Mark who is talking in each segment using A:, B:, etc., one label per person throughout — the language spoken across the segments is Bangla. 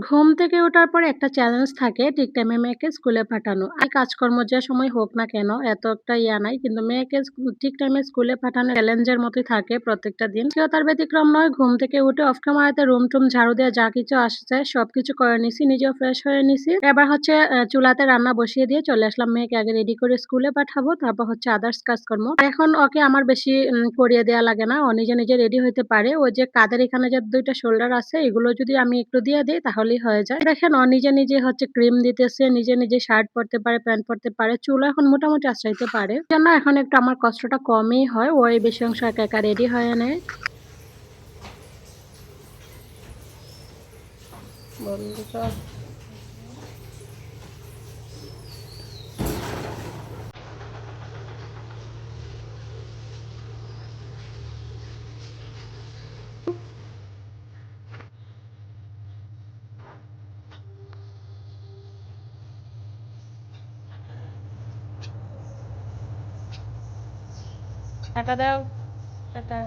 A: ঘুম থেকে ওঠার পরে একটা চ্যালেঞ্জ থাকে ঠিক টাইমে মেয়েকে স্কুলে পাঠানো। আর কাজকর্ম যে সময় হোক না কেন এত একটা নাই। কিন্তু মেয়েকে ঠিক টাইমে স্কুলে পাঠানো চ্যালেঞ্জের মতোই থাকে প্রত্যেকটা দিন। কেউ তার ব্যতিক্রম নয়। ঘুম থেকে উঠে অফ ক্যামেরাতে রুম-টুম ঝাড়ু দিয়ে যা কিছু আসছে সবকিছু করে নিছি। নিজেও ফ্রেশ হয়ে নিছি। এবার হচ্ছে চুলাতে রান্না বসিয়ে দিয়ে চলে আসলাম। মেয়েকে আগে রেডি করে স্কুলে পাঠাবো। তারপর হচ্ছে আদার্স কাজকর্ম। এখন ওকে আমার বেশি করিয়ে দেয়া লাগে না। ও নিজে রেডি হইতে পারে। ওই যে কাঁধের এখানে যে ২ টা শোল্ডার আছে এগুলো যদি আমি একটু দিয়ে দেই তাহলেই হয়ে যায়। দেখেন ও নিজে হচ্ছে ক্রিম দিতেছে, নিজে শার্ট পরতে পারে, প্যান্ট পরতে পারে। চুলও এখন মোটামুটি আঁচড়াইতে পারে। এজন্য এখন একটু আমার কষ্টটা কমই হয়। ও এই বেশি অংশ একা রেডি হয়ে নেয়। বন্ধুরা টাটা দাও, টাটা।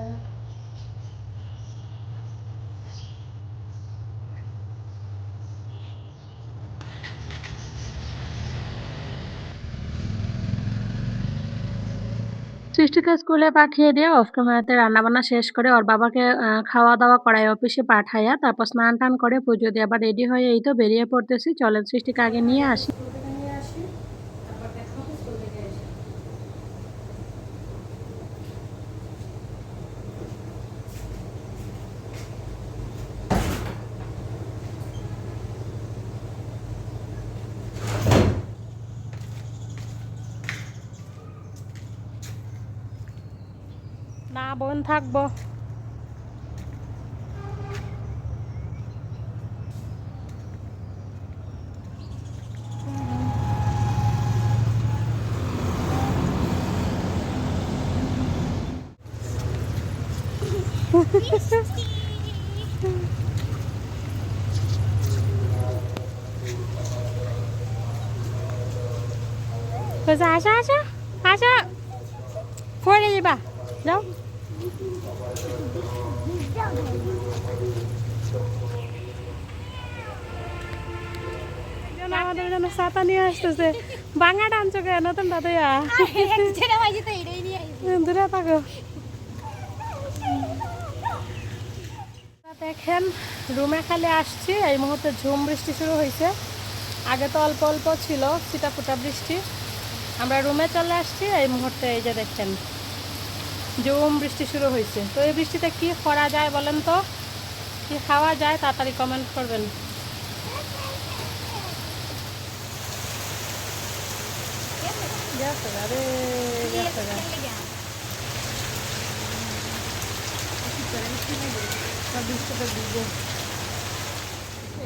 A: সৃষ্টিকে স্কুলে পাঠিয়ে দিয়ে অফ ক্যামেরাতে রান্নাবান্না শেষ করে ওর বাবাকে খাওয়া-দাওয়া করায় অফিসে পাঠাইয়া তারপর স্নান-টান করে পুজো দিয়ে আবার রেডি হয়ে এই তো বেরিয়ে পড়তেছি। চলেন সৃষ্টিকে আগে নিয়ে আসি। না বোন থাকবো। আসা আসা আসা আসা পড়ে যাবা যাও। আমাদের জন্য ছাতা নিয়ে আসতেছে। বাঙা টানছো কেন নতুন দাদা দূরে থাকো। দেখেন রুমে খালি আসছি, এই মুহূর্তে ঝুম বৃষ্টি শুরু হয়েছে। আগে তো অল্প অল্প ছিল ছিটাফোঁটা বৃষ্টি। আমরা রুমে চলে আসছি এই মুহূর্তে। এই যে দেখেন ঝুম বৃষ্টি শুরু হয়েছে। তো এই বৃষ্টিতে কি করা যায় বলেন তো, কি খাওয়া যায় তাড়াতাড়ি কমেন্ট করবেন।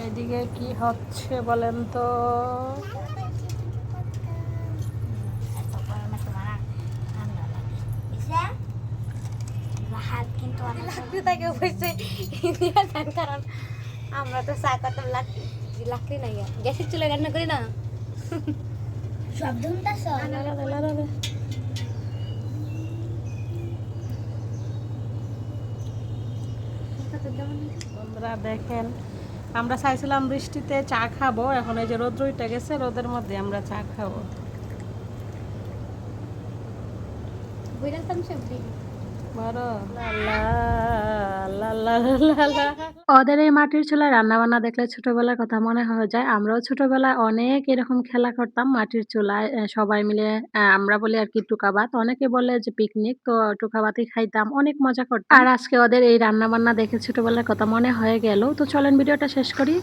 A: এদিকে কি হচ্ছে বলেন তো।
B: কারণ আমরা তো চা কত লাকড়ি নাই, গ্যাসের চুলে রান্না করি না।
A: বন্ধুরা দেখেন আমরা চাইছিলাম বৃষ্টিতে চা খাবো, এখন এই যে রোদ উঠে গেছে, রোদের মধ্যে আমরা চা খাবো। ওদের এই মাটির চুলায় রান্না-বান্না দেখলে ছোটবেলার কথা মনে হয়ে যায়। আমরাও ছোটবেলায় অনেক এরকম খেলা করতাম মাটির চুলায়। সবাই মিলে আমরা বলি আরকি টুকা ভাত। অনেকে বলে যে পিকনিক। তো টুকা ভাতই খাইতাম। অনেক মজা করতাম। আর আজকে ওদের এই রান্না-বান্না দেখে ছোটবেলার কথা মনে হয়ে গেল। তো চলেন ভিডিওটা শেষ করি।